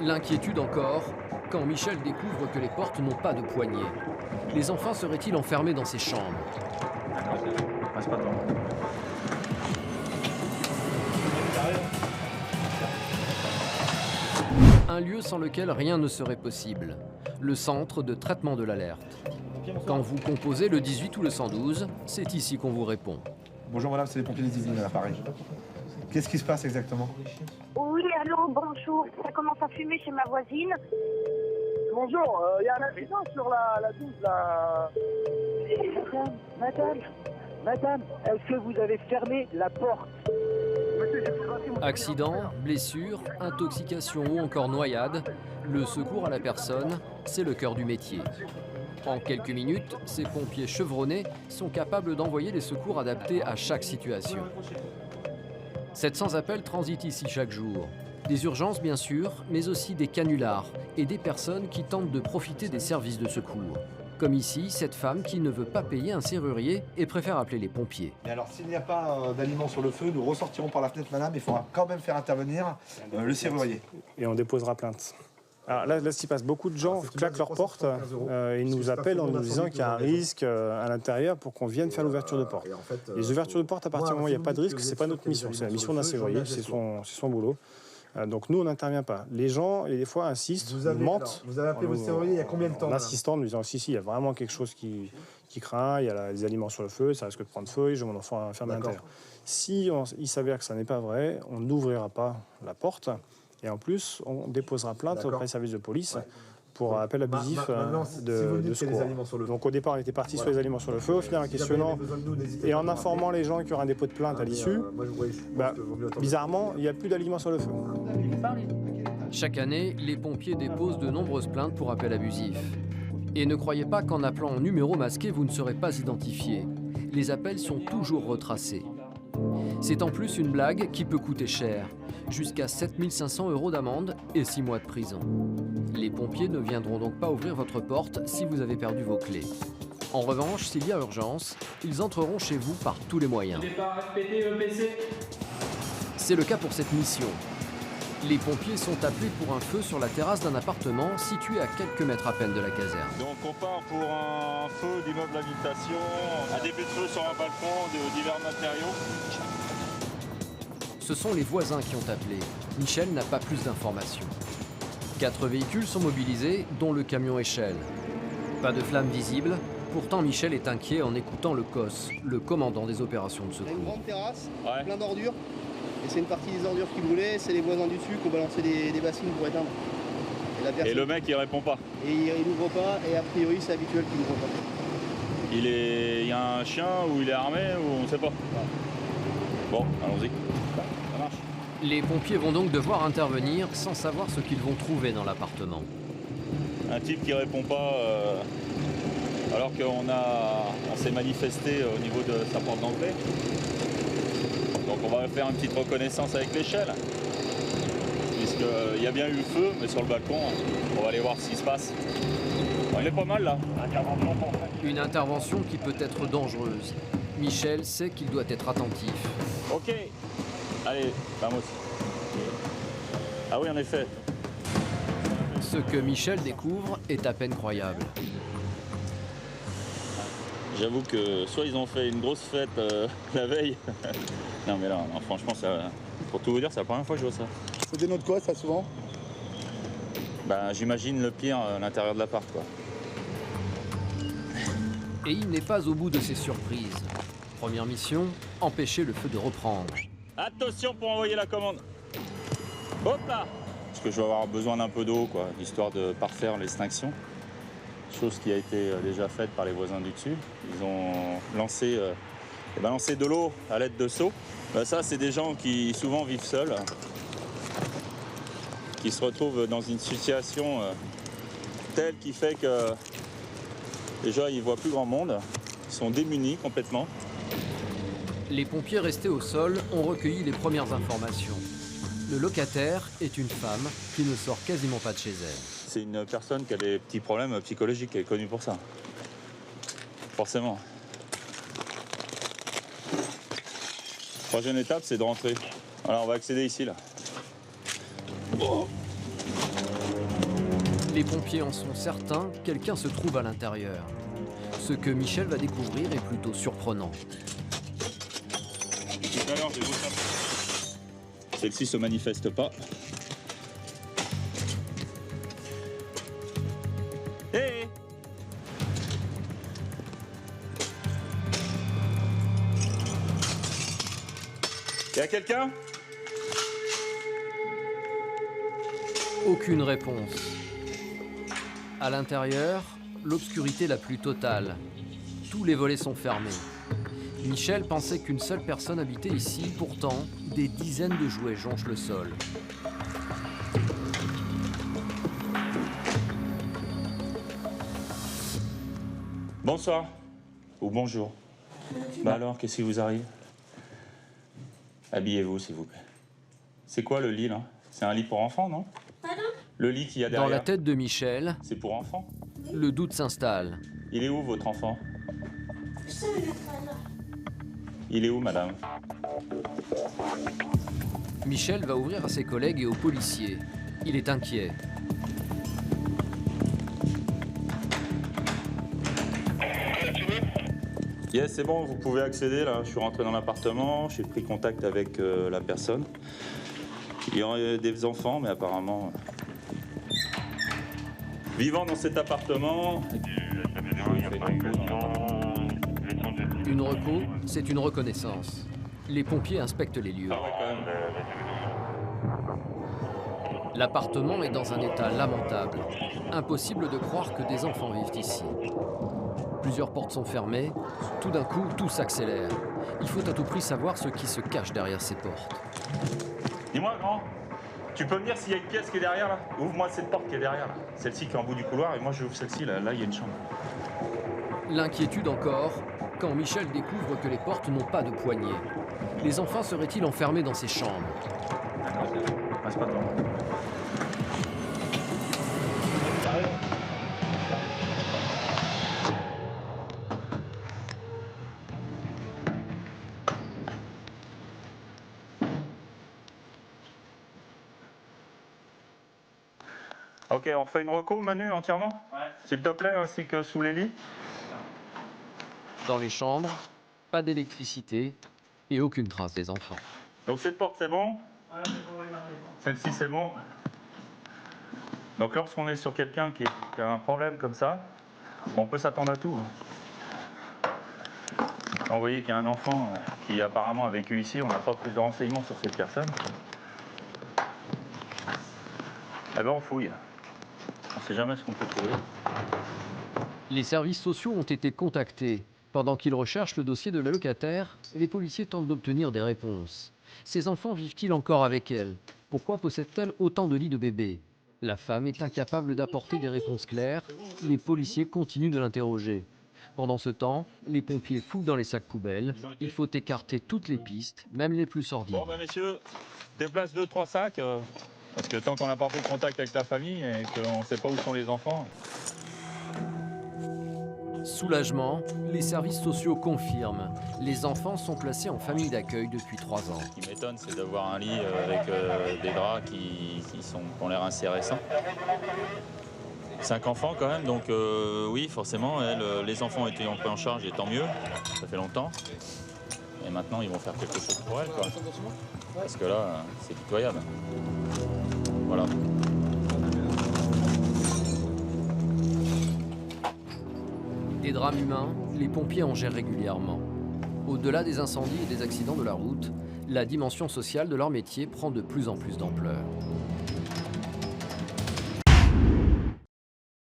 L'inquiétude encore, quand Michel découvre que les portes n'ont pas de poignée. Les enfants seraient-ils enfermés dans ces chambres? Passe pas devant. Un lieu sans lequel rien ne serait possible. Le centre de traitement de l'alerte. Quand vous composez le 18 ou le 112, c'est ici qu'on vous répond. Bonjour madame, c'est les pompiers des Yvelines à l'appareil. Qu'est-ce qui se passe exactement? Oui, allô, bonjour. Ça commence à fumer chez ma voisine. Bonjour, il y a un accident sur la 12 là. Madame, est-ce que vous avez fermé la porte? Accident, blessure, intoxication ou encore noyade, le secours à la personne, c'est le cœur du métier. En quelques minutes, ces pompiers chevronnés sont capables d'envoyer les secours adaptés à chaque situation. 700 appels transitent ici chaque jour. Des urgences bien sûr, mais aussi des canulars et des personnes qui tentent de profiter des services de secours. Comme ici, cette femme qui ne veut pas payer un serrurier et préfère appeler les pompiers. Et alors, s'il n'y a pas d'aliments sur le feu, nous ressortirons par la fenêtre, madame. Il faudra quand même faire intervenir le serrurier. Et on déposera plainte. Alors là, ce qui passe, beaucoup de gens claquent leurs portes et nous appellent en nous disant qu'il y a un risque à l'intérieur pour qu'on vienne faire l'ouverture de porte. Les ouvertures de porte, à partir du moment où il n'y a pas de risque, c'est pas notre mission. C'est la mission d'un serrurier, c'est son boulot. Donc nous, on n'intervient pas. Les gens, et des fois, insistent, mentent. Vous avez appelé votre serrurier il y a combien de temps? En insistant, en nous disant, si, il y a vraiment quelque chose qui craint, il y a des aliments sur le feu, ça risque de prendre feu, j'ai mon enfant enfermé à l'intérieur. Si il s'avère que ça n'est pas vrai, on n'ouvrira pas la porte. Et en plus, on déposera plainte auprès des services de police pour appel abusif de secours. Donc au départ, on était parti sur les aliments sur le feu. Au final, en questionnant et en informant les gens qu'il y aura un dépôt de plainte à l'issue, bizarrement, il n'y a plus d'aliments sur le feu. Chaque année, les pompiers déposent de nombreuses plaintes pour appel abusif. Et ne croyez pas qu'en appelant en numéro masqué, vous ne serez pas identifié. Les appels sont toujours retracés. C'est en plus une blague qui peut coûter cher, jusqu'à 7 500 € d'amende et 6 mois de prison. Les pompiers ne viendront donc pas ouvrir votre porte si vous avez perdu vos clés. En revanche, s'il y a urgence, ils entreront chez vous par tous les moyens. C'est le cas pour cette mission. Les pompiers sont appelés pour un feu sur la terrasse d'un appartement situé à quelques mètres à peine de la caserne. Donc on part pour un feu d'immeuble d'habitation, un début de feu sur un balcon de divers matériaux. Ce sont les voisins qui ont appelé. Michel n'a pas plus d'informations. 4 véhicules sont mobilisés, dont le camion échelle. Pas de flammes visibles, pourtant Michel est inquiet en écoutant le COS, le commandant des opérations de On a une secours. grande terrasse, plein d'ordures. Et c'est une partie des ordures qui brûlaient, c'est les voisins du dessus qui ont balancé des bassines pour éteindre. Et le mec il répond pas. Et il n'ouvre pas, et a priori c'est habituel qu'il n'ouvre pas. Il y a un chien ou il est armé ou on sait pas. Bon, allons-y. Ça marche. Les pompiers vont donc devoir intervenir sans savoir ce qu'ils vont trouver dans l'appartement. Un type qui répond pas alors qu'on s'est manifesté au niveau de sa porte d'entrée. Donc on va faire une petite reconnaissance avec l'échelle. Puisqu'il y a bien eu le feu, mais sur le balcon, on va aller voir ce qui se passe. Bon, il est pas mal là. Une intervention qui peut être dangereuse. Michel sait qu'il doit être attentif. Ok. Allez, vamos. Ah oui, en effet. Ce que Michel découvre est à peine croyable. J'avoue que soit ils ont fait une grosse fête la veille. Non mais là, non, franchement, pour tout vous dire, c'est la première fois que je vois ça. Ça dénote quoi ça souvent? J'imagine le pire à l'intérieur de l'appart, quoi. Et il n'est pas au bout de ses surprises. Première mission, empêcher le feu de reprendre. Attention pour envoyer la commande. Hop là. Parce que je vais avoir besoin d'un peu d'eau, quoi, histoire de parfaire l'extinction. Chose qui a été déjà faite par les voisins du dessus. Ils ont lancé de l'eau à l'aide de seaux. Ça, c'est des gens qui souvent vivent seuls, qui se retrouvent dans une situation telle qui fait que déjà ils voient plus grand monde, ils sont démunis complètement. Les pompiers restés au sol ont recueilli les premières informations. Le locataire est une femme qui ne sort quasiment pas de chez elle. C'est une personne qui a des petits problèmes psychologiques, elle est connue pour ça. Forcément. Prochaine étape, c'est de rentrer. Alors on va accéder ici là. Oh. Les pompiers en sont certains, quelqu'un se trouve à l'intérieur. Ce que Michel va découvrir est plutôt surprenant. Tout à l'heure, j'ai beau taper. Celle-ci se manifeste pas. Hé! Y a quelqu'un? Aucune réponse. À l'intérieur, l'obscurité la plus totale. Tous les volets sont fermés. Michel pensait qu'une seule personne habitait ici, pourtant, des dizaines de jouets jonchent le sol. Bonsoir. Ou bonjour. Bah alors, qu'est-ce qui vous arrive? Habillez-vous, s'il vous plaît. C'est quoi le lit, là? C'est un lit pour enfants, non? Pardon? Le lit qu'il y a derrière. Dans la tête de Michel, C'est pour enfants? le doute s'installe. Il est où, votre enfant? Ça, il est là. Il est où, madame? Michel va ouvrir à ses collègues et aux policiers. Il est inquiet. Yes, c'est bon, vous pouvez accéder, là. Je suis rentré dans l'appartement, j'ai pris contact avec la personne. Il y aurait des enfants, mais apparemment... Vivant dans cet appartement... Une reco, c'est une reconnaissance. Les pompiers inspectent les lieux. Ah ouais, quand même. L'appartement est dans un état lamentable. Impossible de croire que des enfants vivent ici. Plusieurs portes sont fermées. Tout d'un coup, tout s'accélère. Il faut à tout prix savoir ce qui se cache derrière ces portes. Dis-moi, grand, tu peux me dire s'il y a une pièce qui est derrière, là? Ouvre-moi cette porte qui est derrière, là. Celle-ci qui est en bout du couloir, et moi je ouvre celle-ci, là. Là, il y a une chambre. L'inquiétude encore, quand Michel découvre que les portes n'ont pas de poignée. Les enfants seraient-ils enfermés dans ces chambres? D'accord, passe pas devant. Ok, on fait une reco, Manu, entièrement? Ouais. S'il te plaît, ainsi que sous les lits. Dans les chambres, pas d'électricité et aucune trace des enfants. Donc cette porte, c'est bon? Ouais, c'est bon. Celle-ci, c'est bon. Donc lorsqu'on est sur quelqu'un qui a un problème comme ça, on peut s'attendre à tout. Quand vous voyez qu'il y a un enfant qui apparemment a vécu ici, on n'a pas plus de renseignements sur cette personne. Eh ben on fouille. On ne sait jamais ce qu'on peut trouver. Les services sociaux ont été contactés. Pendant qu'ils recherchent le dossier de la locataire, les policiers tentent d'obtenir des réponses. Ces enfants vivent-ils encore avec elle? Pourquoi possède-t-elle autant de lits de bébés? La femme est incapable d'apporter des réponses claires. Les policiers continuent de l'interroger. Pendant ce temps, les pompiers fouillent dans les sacs poubelles. Il faut écarter toutes les pistes, même les plus sordides. Bon ben messieurs, déplace 2-3 sacs, parce que tant qu'on n'a pas pris contact avec la famille et qu'on ne sait pas où sont les enfants... Soulagement, les services sociaux confirment. Les enfants sont placés en famille d'accueil depuis 3 ans. Ce qui m'étonne, c'est d'avoir un lit avec des draps qui ont l'air assez récents. 5 enfants quand même, donc oui, forcément, les enfants ont été pris en charge et tant mieux, ça fait longtemps. Et maintenant, ils vont faire quelque chose pour elles, quoi. Parce que là, c'est pitoyable. Voilà. Des drames humains, les pompiers en gèrent régulièrement. Au-delà des incendies et des accidents de la route, la dimension sociale de leur métier prend de plus en plus d'ampleur.